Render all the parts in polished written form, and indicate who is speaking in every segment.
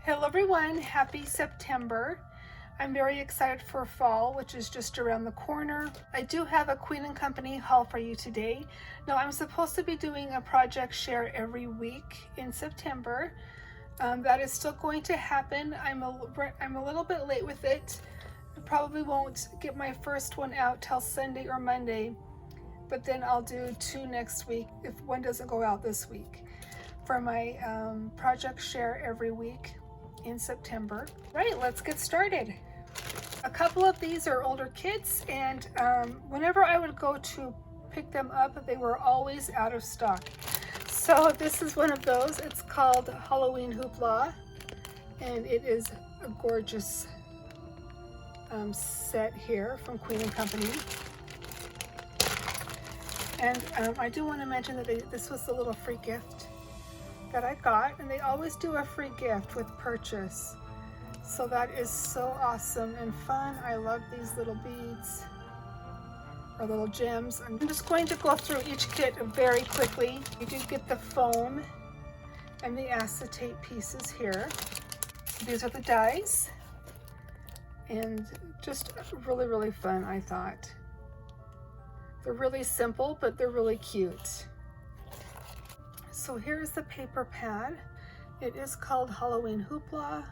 Speaker 1: Hello everyone, happy September. I'm very excited for fall, which is just around the corner. I do have a Queen & Company haul for you today. Now I'm supposed to be doing a project share every week in September. That is still going to happen. I'm a little bit late with it. I probably won't get my first one out till Sunday or Monday, but then I'll do two next week if one doesn't go out this week for my project share every week in September. Right, let's get started. A couple of these are older kits, and whenever I would go to pick them up, they were always out of stock. So this is one of those. It's called Halloween Hoopla, and it is a gorgeous set here from Queen & Company. And I do want to mention that this was the little free gift that I got, and they always do a free gift with purchase. So that is so awesome and fun. I love these little beads or little gems. I'm just going to go through each kit very quickly. You do get the foam and the acetate pieces here. These are the dies, and just really, really fun, I thought. They're really simple, but they're really cute. So here's the paper pad. It is called Halloween Hoopla.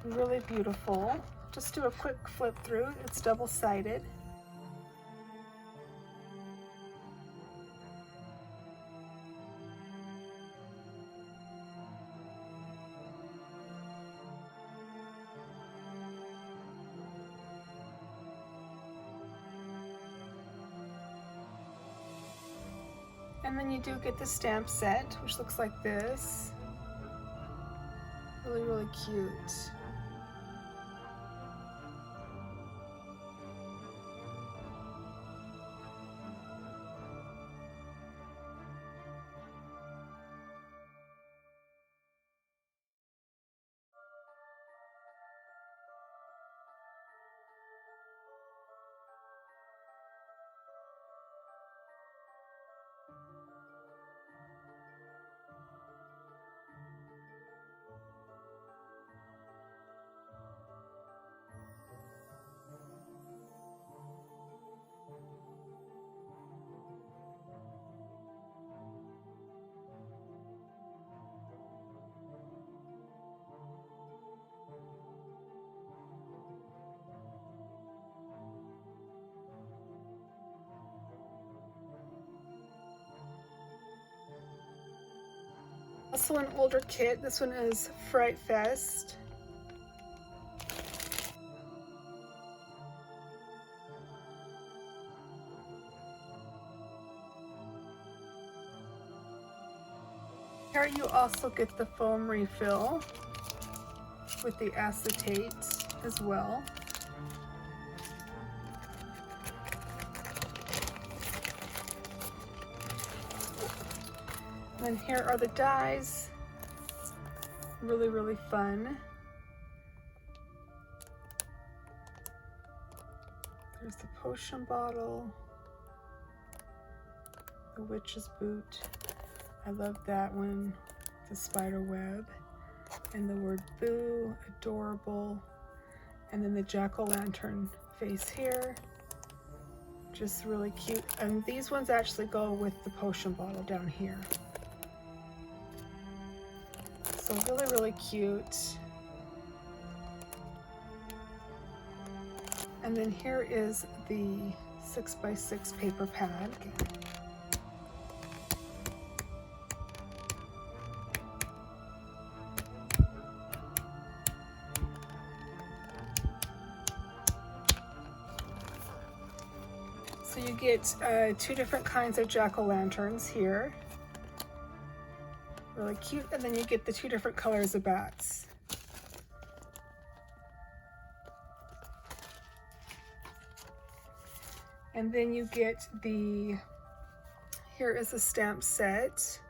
Speaker 1: Really beautiful. Just do a quick flip through. It's double-sided. And then you do get the stamp set, which looks like this. Really, really cute. Also an older kit. This one is Frightfest. Here you also get the foam refill with the acetate as well. And then here are the dies. Really, really fun. There's the potion bottle, the witch's boot. I love that one. The spider web and the word boo, adorable. And then the jack-o'-lantern face here. Just really cute. And these ones actually go with the potion bottle down here. So really, really cute. And then here is the 6x6 paper pad. So you get two different kinds of jack-o'-lanterns here. Really cute. And then you get the two different colors of bats. And then you get here is a stamp set.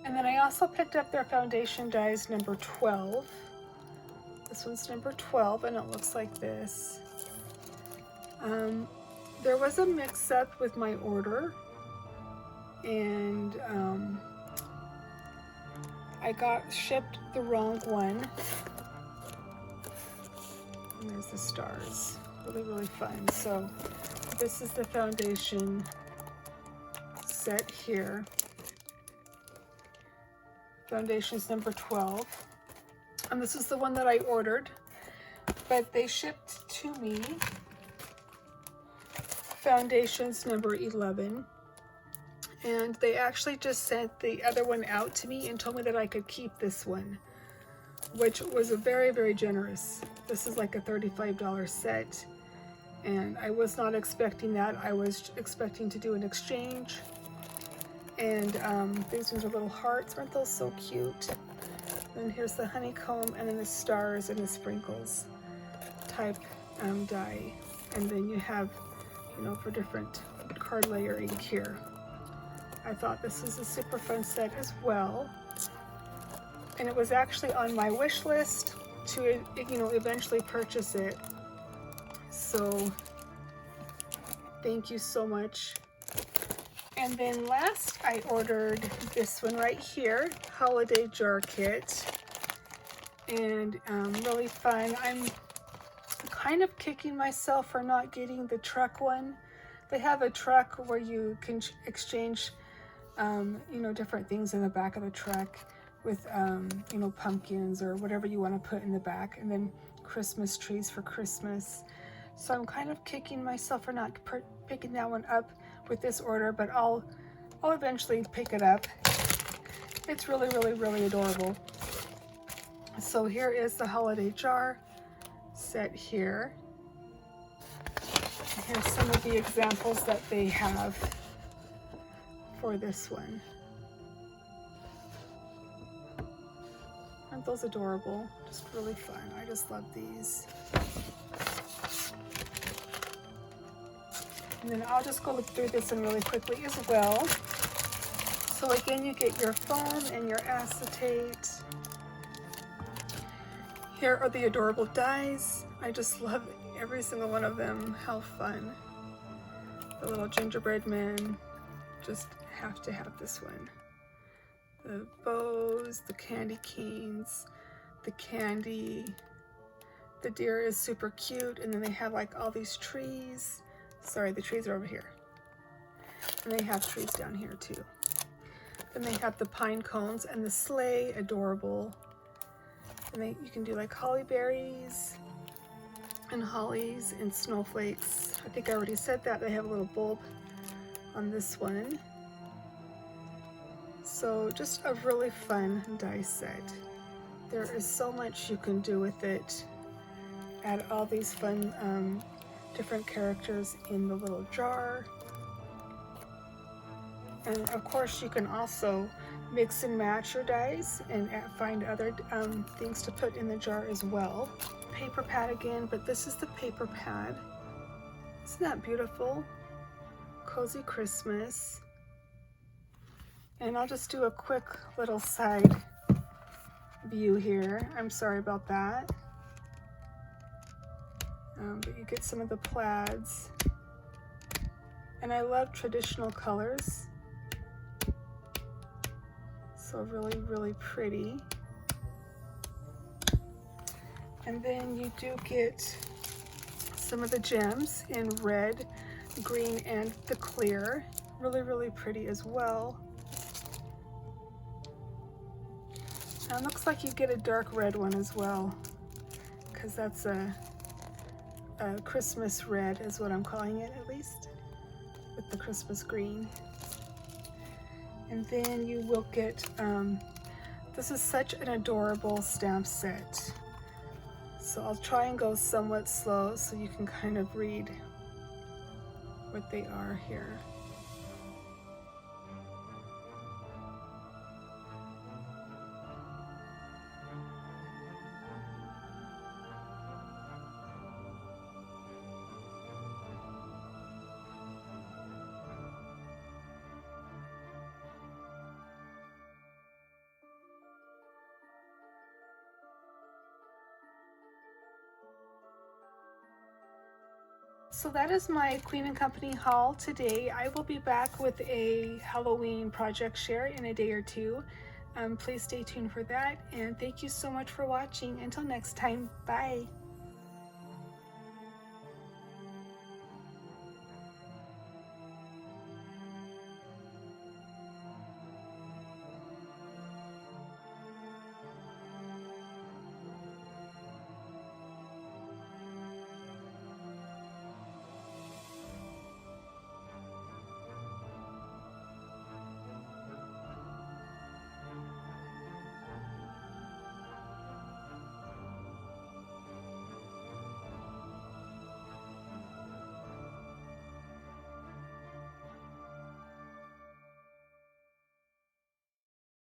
Speaker 1: And then I also picked up their foundation dies number 12. This one's number 12 and it looks like this. There was a mix-up with my order, and I got shipped the wrong one. And there's the stars. Really, really fun. So this is the foundation set here. Foundation's number 12. And this is the one that I ordered, but they shipped to me foundations number 11. And they actually just sent the other one out to me and told me that I could keep this one, which was a very, very generous. This is like a $35 set, and I was not expecting that. I was expecting to do an exchange. And these ones are little hearts. Aren't those so cute? And here's the honeycomb, and then the stars and the sprinkles type die. And then you have, you know, for different card layering here. I thought this was a super fun set as well. And it was actually on my wish list to, you know, eventually purchase it. So thank you so much. And then last I ordered this one right here, Holiday Jar Kit. And really fun. I'm kind of kicking myself for not getting the truck one. They have a truck where you can exchange you know, different things in the back of the truck with you know, pumpkins or whatever you want to put in the back, and then Christmas trees for Christmas. So I'm kind of kicking myself for not picking that one up with this order, but I'll eventually pick it up. It's really, really, really adorable. So here is the holiday jar set here. Here's some of the examples that they have for this one. Aren't those adorable? Just really fun. I just love these. And then I'll just go through this one really quickly as well. So again, you get your foam and your acetate. Here are the adorable dies. I just love every single one of them. How fun. The little gingerbread men. Just have to have this one. The bows, the candy canes, the candy. The deer is super cute, and then they have like all these trees. Sorry, the trees are over here. And they have trees down here too. Then they have the pine cones and the sleigh, adorable. And you can do like holly berries and hollies and snowflakes. I think I already said that. They have a little bulb on this one. So just a really fun die set. There is so much you can do with it. Add all these fun different characters in the little jar. And of course you can also mix and match your dies and find other things to put in the jar as well. Paper pad again, but this is the paper pad. Isn't that beautiful? Cozy Christmas. And I'll just do a quick little side view here. I'm sorry about that. But you get some of the plaids. And I love traditional colors. So really, really pretty. And then you do get some of the gems in red, green, and the clear. Really, really pretty as well. And it looks like you get a dark red one as well, because that's a Christmas red is what I'm calling it, at least, with the Christmas green. And then you will get, this is such an adorable stamp set. So I'll try and go somewhat slow so you can kind of read what they are here. So that is my Queen & Company haul today. I will be back with a Halloween project share in a day or two. Please stay tuned for that, and thank you so much for watching. Until next time, bye.